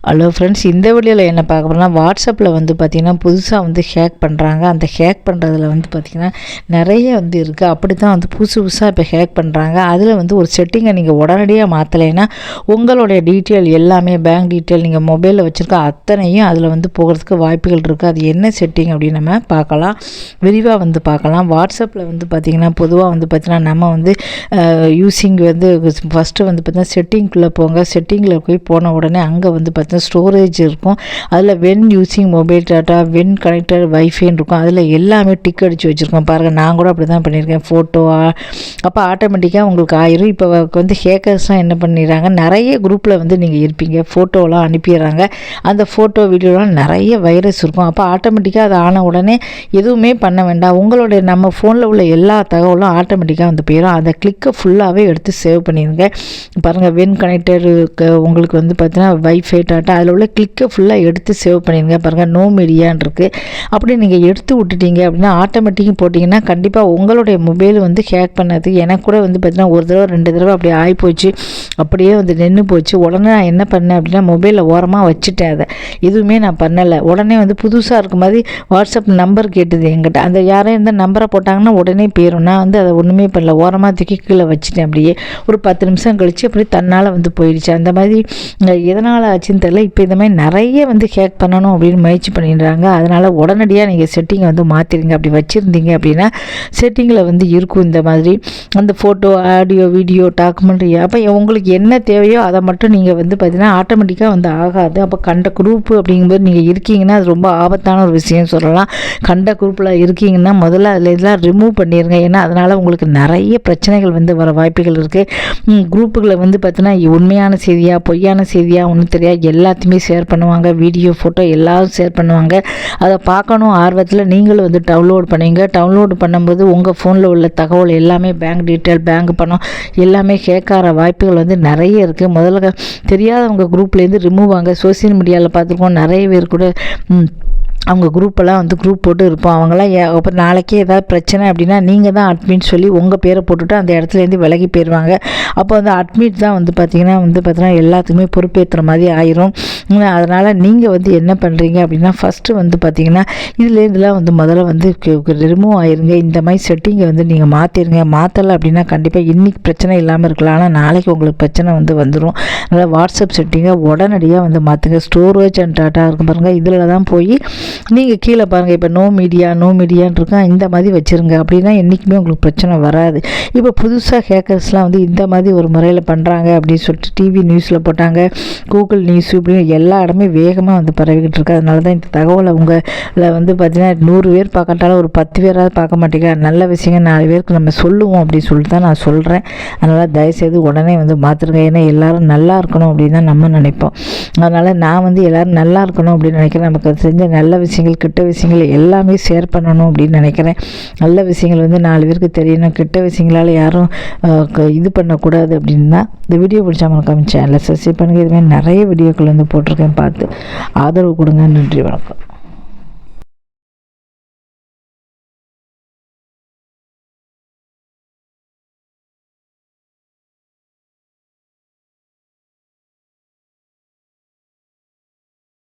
Hello friends, இந்த வீடியோவில் என்ன பார்க்க போகிறோம்னா, வாட்ஸ்அப்பில் வந்து பார்த்திங்கன்னா புதுசாக வந்து ஹேக் பண்ணுறாங்க. அந்த ஹேக் பண்ணுறதுல வந்து பார்த்திங்கன்னா நிறைய வந்து இருக்குது. அப்படி தான் வந்து புதுசாக இப்போ ஹேக் பண்ணுறாங்க. அதில் வந்து ஒரு செட்டிங்கை நீங்கள் உடனடியாக மாற்றலைன்னா உங்களுடைய டீட்டெயில் எல்லாமே, பேங்க் டீட்டெயில், நீங்கள் மொபைலில் வச்சுருக்க அத்தனையும் அதில் வந்து போகிறதுக்கு வாய்ப்புகள் இருக்குது. அது என்ன செட்டிங் அப்படின்னு நம்ம பார்க்கலாம், விரிவாக வந்து பார்க்கலாம். வாட்ஸ்அப்பில் வந்து பார்த்திங்கன்னா பொதுவாக வந்து பார்த்திங்கன்னா நம்ம வந்து யூஸிங் வந்து ஃபஸ்ட்டு வந்து பார்த்திங்கன்னா செட்டிங்குள்ளே போங்க. செட்டிங்கில் போன உடனே அங்கே வந்து பார்த்திங்கன்னா ஸ்டோரேஜ் இருக்கும். அதில் when using mobile data, when connected வைஃபைன்னு இருக்கும். அதில் எல்லாமே டிக் அடித்து வச்சுருக்கோம். பாருங்கள், நான் கூட அப்படி தான் பண்ணியிருக்கேன். ஃபோட்டோ அப்போ ஆட்டோமேட்டிக்காக உங்களுக்கு ஆயிரும். இப்போ வந்து ஹேக்கர்ஸ்லாம் என்ன பண்ணிடுறாங்க, நிறைய குரூப்பில் வந்து நீங்கள் இருப்பீங்க, ஃபோட்டோலாம் அனுப்பிடுறாங்க. அந்த ஃபோட்டோ வீடியோலாம் நிறைய வைரஸ் இருக்கும். அப்போ ஆட்டோமேட்டிக்காக அது ஆன உடனே எதுவுமே பண்ண வேண்டாம். உங்களுடைய நம்ம ஃபோனில் உள்ள எல்லா தகவலும் ஆட்டோமேட்டிக்காக வந்து போயிடும். அந்த கிளிக்கை ஃபுல்லாகவே எடுத்து சேவ் பண்ணிடுங்க. பாருங்கள், வென் கனெக்டட் உங்களுக்கு வந்து பார்த்தீங்கன்னா வைஃபை டாட்டா, அதில் உள்ள கிளிக்கை ஃபுல்லாக எடுத்து சேவ் பண்ணிடுங்க. பாருங்கள், நோ மீடியான்னு இருக்குது. அப்படி நீங்கள் எடுத்து விட்டுட்டீங்க அப்படின்னா ஆட்டோமேட்டிக்காக போட்டிங்கன்னா கண்டிப்பாக உங்களுடைய மொபைல் வந்து ஹேக் பண்ணது. எனக்கு கூட வந்து பார்த்தீங்கன்னா ஒரு தடவை 2 தடவை அப்படி ஆகிப்போச்சு. அப்படியே வந்து நின்று போச்சு. உடனே நான் என்ன பண்ணேன் அப்படின்னா மொபைலில் ஓரமாக வச்சுட்டேன். அதை எதுவுமே நான் பண்ணலை. உடனே வந்து புதுசாக இருக்கும் மாதிரி வாட்ஸ்அப் நம்பர் கேட்டுது என்கிட்ட. அந்த யாரும் இந்த நம்பரை போட்டாங்கன்னா உடனே போயிடும். நான் வந்து அதை ஒன்றுமே பண்ணல, ஓரமாக தூக்கி கீழே வச்சுட்டேன். அப்படியே ஒரு 10 நிமிஷம் கழித்து அப்படி தன்னால் வந்து போயிடுச்சு. அந்த மாதிரி எதனால் ஆச்சுன்னு தெரியல. இப்போ இந்த மாதிரி நிறைய வந்து ஹேக் பண்ணணும் அப்படின்னு முயற்சி பண்ணிடுறாங்க. அதனால் உடனடியாக நீங்கள் செட்டிங்கை வந்து மாற்றிடுங்க. அப்படி வச்சுருந்தீங்க அப்படின்னா செட்டிங்கில் வந்து இருக்கும் இந்த மாதிரி அந்த ஃபோட்டோ, ஆடியோ, வீடியோ, டாக்குமெண்ட்ரி. அப்போ உங்களுக்கு என்ன தேவையோ அதை மட்டும் நீங்கள் வந்து பார்த்தீங்கன்னா ஆட்டோமேட்டிக்காக வந்து ஆகாது. அப்போ கண்ட குரூப்பு அப்படிங்கும்போது நீங்கள் இருக்கீங்கன்னா அது ரொம்ப ஆபத்தான ஒரு விஷயம் சொல்லலாம். கண்ட குரூப்பில் இருக்கீங்கன்னா முதல்ல அதில் இதெல்லாம் ரிமூவ் பண்ணிடுங்க. ஏன்னா அதனால் உங்களுக்கு நிறைய பிரச்சனைகள் வந்து வர வாய்ப்புகள் இருக்குது. குரூப்புகளை வந்து பார்த்தீங்கன்னா உண்மையான செய்தியாக பொய்யான செய்தியாக ஒன்றும் தெரியாது, எல்லாத்தையுமே ஷேர் பண்ணுவாங்க. வீடியோ, ஃபோட்டோ எல்லோரும் ஷேர் பண்ணுவாங்க. அதை பார்க்கணும் ஆர்வத்தில் நீங்களும் வந்து டவுன்லோட் பண்ணுவீங்க. டவுன்லோடு பண்ணும்போது உங்கள் ஃபோனில் உள்ள தகவல் எல்லாமே, பேங்க் டீட்டெயில், பேங்க் பணம் எல்லாமே ஹேக் ஆகிற வாய்ப்புகள் வந்து நிறைய இருக்குது. முதல்ல தெரியாதவங்க குரூப்லேருந்து ரிமூவ் ஆங்க. சோசியல் மீடியாவில் பார்த்துருக்கோம், நிறைய பேர் கூட அவங்க குரூப்பெல்லாம் வந்து குரூப் போட்டு இருப்போம். அவங்களாம் அப்போ நாளைக்கே ஏதாவது பிரச்சனை அப்படின்னா நீங்கள் தான் அட்மிட் சொல்லி உங்கள் பேரை போட்டுவிட்டு அந்த இடத்துலேருந்து விலகி போயிடுவாங்க. அப்போ வந்து அட்மிட் தான் வந்து பார்த்தீங்கன்னா எல்லாத்துக்குமே பொறுப்பேற்றுற மாதிரி ஆயிரும். அதனால் நீங்கள் வந்து என்ன பண்ணுறீங்க அப்படின்னா ஃபஸ்ட்டு வந்து பார்த்திங்கன்னா இதுலேருந்துலாம் வந்து முதல்ல வந்து ரிமூவ் ஆயிருங்க. இந்த மாதிரி செட்டிங்கை வந்து நீங்கள் மாற்றிடுங்க. மாற்றலை அப்படின்னா கண்டிப்பாக இன்றைக்கி பிரச்சனை இல்லாமல் இருக்கலாம், ஆனால் நாளைக்கு உங்களுக்கு பிரச்சனை வந்து வந்துடும். அதனால் வாட்ஸ்அப் செட்டிங்கை உடனடியாக வந்து மாற்றுங்க. ஸ்டோரேஜ் அண்ட் டாட்டா இருக்கும் பாருங்கள், இதில் தான் போய் நீங்கள் கீழே பாருங்கள். இப்போ நோ மீடியான்னு இருக்கா, இந்த மாதிரி வச்சுருங்க. அப்படின்னா என்றைக்குமே உங்களுக்கு பிரச்சனை வராது. இப்போ புதுசாக ஹேக்கர்ஸ்லாம் வந்து இந்த மாதிரி ஒரு முறையில் பண்ணுறாங்க அப்படின்னு சொல்லிட்டு டிவி நியூஸில் போட்டாங்க, கூகுள் நியூஸ், இப்படின்னு எல்லா இடமே வேகமாக வந்து பரவிக்கிட்டு இருக்கு. அதனால தான் இந்த தகவலை உங்களை வந்து பார்த்தீங்கன்னா 100 பேர் பார்க்கட்டாலும் ஒரு 10 பேராவது பார்க்க மாட்டேங்க. நல்ல விஷயங்கள் 4 பேருக்கு நம்ம சொல்லுவோம் அப்படின்னு சொல்லிட்டு தான் நான் சொல்கிறேன். அதனால் தயவுசெய்து உடனே வந்து மாற்றுருங்க. ஏன்னா எல்லோரும் நல்லா இருக்கணும் அப்படின்னு தான் நம்ம நினைப்போம். அதனால் நான் வந்து எல்லோரும் நல்லா இருக்கணும் அப்படின்னு நினைக்கிறேன். நமக்கு அது செஞ்ச நல்ல விஷயங்கள், கெட்ட விஷயங்கள் எல்லாமே ஷேர் பண்ணணும் அப்படின்னு நினைக்கிறேன். நல்ல விஷயங்கள் வந்து 4 பேருக்கு தெரியணும், கெட்ட விஷயங்களால் யாரும் இது பண்ணக்கூடாது அப்படின்னு தான். இந்த வீடியோ பிடிச்சா மறக்காம சேனலை சப்ஸ்கிரைப் பண்ணுங்கள். இதுமாதிரி நிறைய வீடியோக்கள் வந்து போட்டிருக்கேன், பார்த்து ஆதரவு கொடுங்க. நன்றி, வணக்கம்.